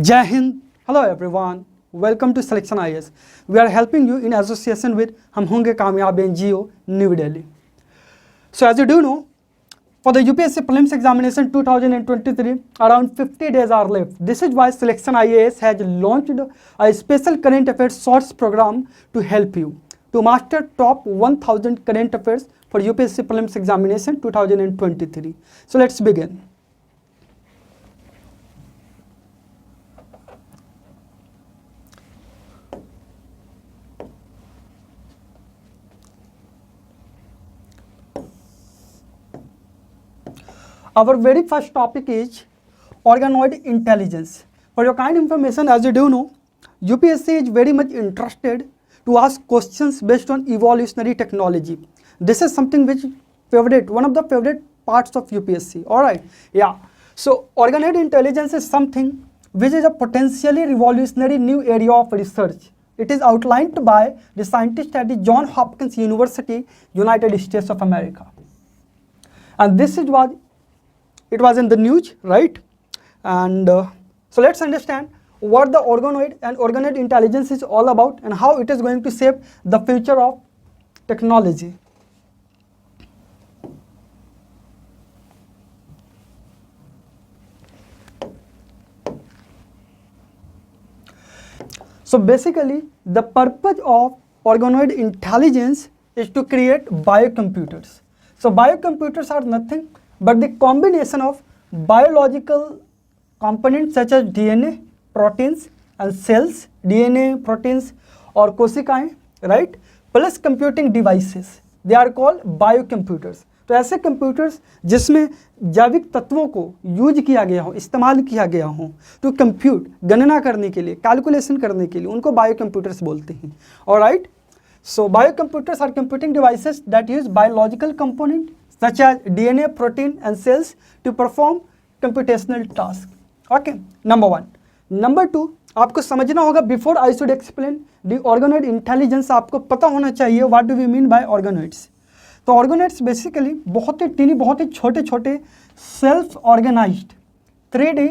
Jai Hind. Hello everyone. Welcome to Selection IAS. We are helping you in association with Hum Honge Kamyab NGO, New Delhi. So as you do know, for the UPSC Prelims Examination 2023, around 50 days are left. This is why Selection IAS has launched a special current affairs shorts program to help you to master top 1000 current affairs for UPSC Prelims Examination 2023. So let's begin. Our very first topic is organoid intelligence. For your kind information, as you do know, UPSC is very much interested to ask questions based on evolutionary technology. This is something which one of the favorite parts of UPSC. Alright, yeah. So organoid intelligence is something which is a potentially revolutionary new area of research. It is outlined by the scientist at the Johns Hopkins University, United States of America. And this is what it was in the news, right? And so let's understand what the organoid and organoid intelligence is all about and how it is going to shape the future of technology. So basically, the purpose of organoid intelligence is to create biocomputers. So biocomputers are nothing but the combination of biological components such as DNA, proteins and cells, DNA, proteins और कोशिकाएं, right? Plus computing devices. They are called biocomputers. तो ऐसे computers जिसमें जैविक तत्वों को use किया गया हो, इस्तेमाल किया गया हो टू कंप्यूट, गणना करने के लिए, कैलकुलेशन करने के लिए, उनको बायोकंप्यूटर्स बोलते हैं. Alright, so biocomputers are computing devices that use biological component such as DNA, protein and cells to perform computational task. Okay, number one. Number two, आपको समझना होगा before I should explain the organoid intelligence, आपको पता होना चाहिए what do we mean by organoids. तो organoids basically बहुत ही tiny, बहुत ही छोटे छोटे self organized 3D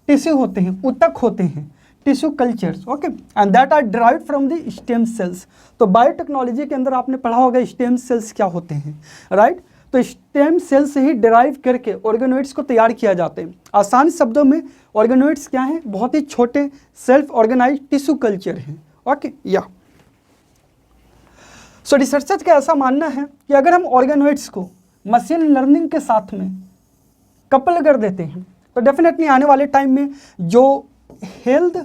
टिश्यू होते हैं, ऊतक होते हैं, tissue cultures. Okay, and that are derived from the stem cells. तो बायोटेक्नोलॉजी के अंदर आपने पढ़ा होगा स्टेम सेल्स क्या होते हैं, राइट? तो स्टेम सेल से ही डिराइव करके ऑर्गेनोइड्स को तैयार किया जाते हैं. आसान शब्दों में ऑर्गेनोइड्स क्या हैं? बहुत ही छोटे सेल्फ ऑर्गेनाइज टिश्यू कल्चर हैं. ओके, या सो रिसर्चर्स का ऐसा मानना है कि अगर हम ऑर्गेनोइड्स को मशीन लर्निंग के साथ में कपल कर देते हैं तो डेफिनेटली आने वाले टाइम में जो हेल्थ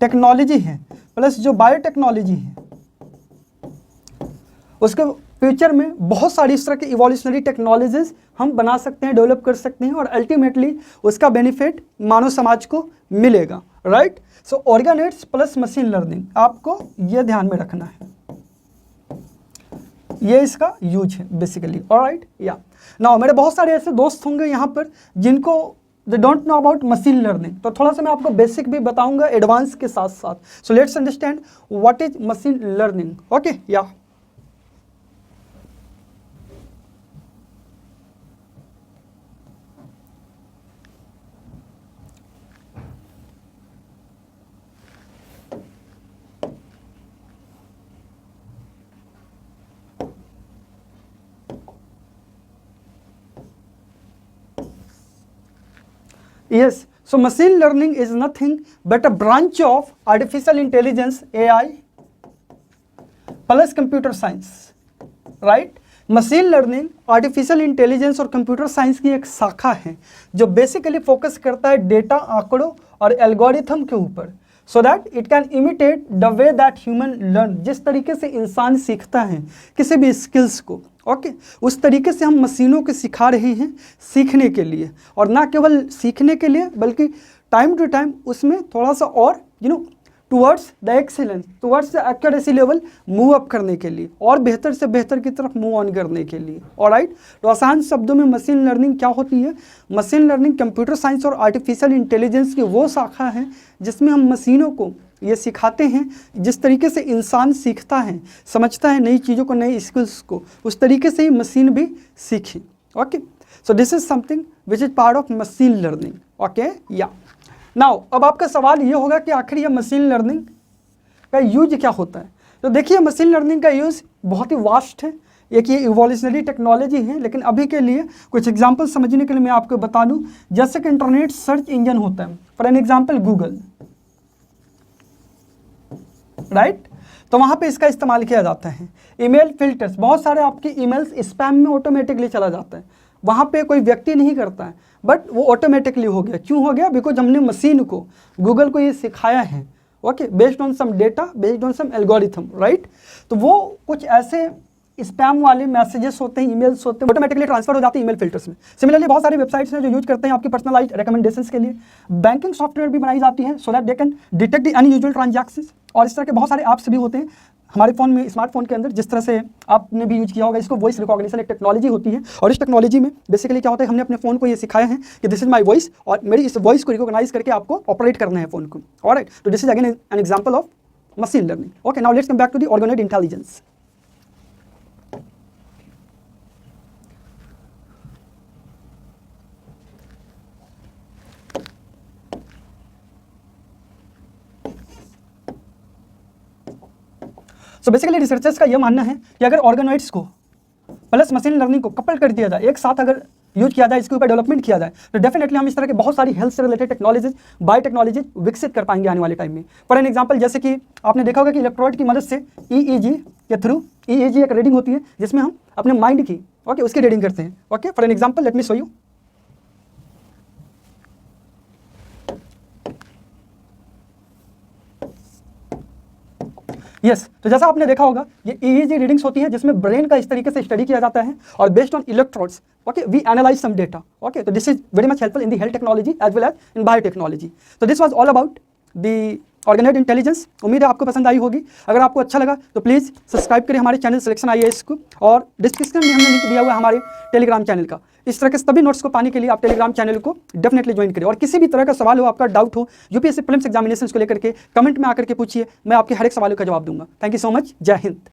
टेक्नोलॉजी है प्लस जो बायोटेक्नोलॉजी है उसके फ्यूचर में बहुत सारी इस तरह की इवोल्यूशनरी टेक्नोलॉजीज हम बना सकते हैं, डेवलप कर सकते हैं और अल्टीमेटली उसका बेनिफिट मानव समाज को मिलेगा, राइट? सो ऑर्गेनोइड्स प्लस मशीन लर्निंग, आपको यह ध्यान में रखना है, ये इसका यूज है बेसिकली. ऑलराइट, या नाउ मेरे बहुत सारे ऐसे दोस्त होंगे यहाँ पर जिनको they don't know about machine learning, तो थोड़ा सा मैं आपको बेसिक भी बताऊंगा एडवांस के साथ साथ. So let's understand what is machine learning. Okay, या yes, so machine learning is nothing but a branch of artificial intelligence, AI plus computer science, right? Machine learning artificial intelligence और computer science की एक शाखा है जो basically focus करता है data, आंकड़ों और एल्गोरिथम के ऊपर, so that it can imitate the way that human learn. जिस तरीके से इंसान सीखता है किसी भी स्किल्स को, ओके, उस तरीके से हम मशीनों को सिखा रहे हैं सीखने के लिए, और ना केवल सीखने के लिए बल्कि टाइम टू टाइम उसमें थोड़ा सा और towards the excellence, towards the accuracy level move up करने के लिए और बेहतर से बेहतर की तरफ मूव ऑन करने के लिए. ऑलराइट, तो आसान शब्दों में मशीन लर्निंग क्या होती है? मशीन लर्निंग कंप्यूटर साइंस और आर्टिफिशियल इंटेलिजेंस की वो शाखा है जिसमें हम मशीनों को ये सिखाते हैं जिस तरीके से इंसान सीखता है, समझता है नई चीज़ों को, नई स्किल्स को, उस तरीके से ही मशीन भी सीखे. Okay, so this is something which is part of machine learning. Okay, या नाउ अब आपका सवाल ये होगा कि आखिर ये मशीन लर्निंग का यूज क्या होता है. तो देखिए मशीन लर्निंग का यूज बहुत ही वास्ट है, एक ये इवोल्यूशनरी टेक्नोलॉजी है, लेकिन अभी के लिए कुछ एग्जांपल समझने के लिए मैं आपको बता दूं. जैसे कि इंटरनेट सर्च इंजन होता है, for an example Google, right, तो वहाँ पे इसका इस्तेमाल किया जाता है. ईमेल फिल्टर्स, बहुत सारे आपके ईमेल्स स्पैम में ऑटोमेटिकली चला जाता है, वहाँ पे कोई व्यक्ति नहीं करता है, बट वो ऑटोमेटिकली हो गया. क्यों हो गया? बिकॉज हमने मशीन को, गूगल को ये सिखाया है, okay, based on some data, based on some algorithm, right. तो वो कुछ ऐसे स्पैम वाले मैसेजेस होते हैं, ईमेल्स होते हैं, ऑटोमेटिकली ट्रांसफर हो जाते हैं ईमेल फिल्टर्स में. सिमिलरली बहुत सारी वेबसाइट्स हैं जो यूज करते हैं आपकी पर्सनलाइज्ड रिकमेंडेशंस के लिए. बैंकिंग सॉफ्टवेयर भी बनाई जाती है so that they can detect the unusual transactions. और इस तरह के बहुत सारे ऐप्स भी होते हैं हमारे फ़ोन में, स्मार्टफोन के अंदर, जिस तरह से आपने भी यूज किया होगा. इसको वॉइस रिकॉग्निशन एक टेक्नोलॉजी होती है, और इस टेक्नोलॉजी में बेसिकली क्या होता है, हमने अपने फ़ोन को ये सिखाया है कि दिस इज माई वॉइस, और मेरी इस वॉइस को रिकॉग्नाइज करके आपको ऑपरेट करना है फ़ोन को. ऑलराइट, तो this is again an example of machine learning. Okay, now let's come back to the organoid intelligence. So basically researchers का यह मानना है कि अगर ऑर्गेनॉइड्स को प्लस मशीन लर्निंग को कपल कर दिया जाए, एक साथ अगर यूज किया जाए, इसके ऊपर डेवलपमेंट किया जाए, तो डेफिनेटली हम इस तरह के बहुत सारी हेल्थ से रिलेटेड टेक्नोलॉजीज, बायोटेक्नोलॉजीज विकसित कर पाएंगे आने वाले टाइम में. फॉर एन एग्जांपल, जैसे कि आपने देखा होगा कि इलेक्ट्रोड की मदद से EEG के थ्रू, EEG एक रीडिंग होती है जिसमें हम अपने माइंड की, ओके, उसकी रीडिंग करते हैं. Okay, for an example let me show you. Yes, तो जैसा आपने देखा होगा ये EEG रीडिंग्स होती है जिसमें ब्रेन का इस तरीके से स्टडी किया जाता है, और based on electrodes, okay, we analyse some data. Okay, तो this is very much helpful in the health technology as well as in biotechnology. तो this was all about the organoid intelligence. उम्मीद है आपको पसंद आई होगी. अगर आपको अच्छा लगा तो प्लीज़ सब्सक्राइब करें हमारे चैनल सिलेक्शन IAS को, और डिस्क्रिप्शन में हमने लिंक दिया हुआ है हमारे टेलीग्राम चैनल का. इस तरह के सभी नोट्स को पाने के लिए आप टेलीग्राम चैनल को डेफिनेटली ज्वाइन करें. और किसी भी तरह का सवाल हो, आपका डाउट हो UPSC प्रीलिम्स एग्जामिनेशंस को लेकर के, कमेंट में आकर के पूछिए, मैं आपके हर एक सवालों का जवाब दूंगा. Thank you so much. जय हिंद.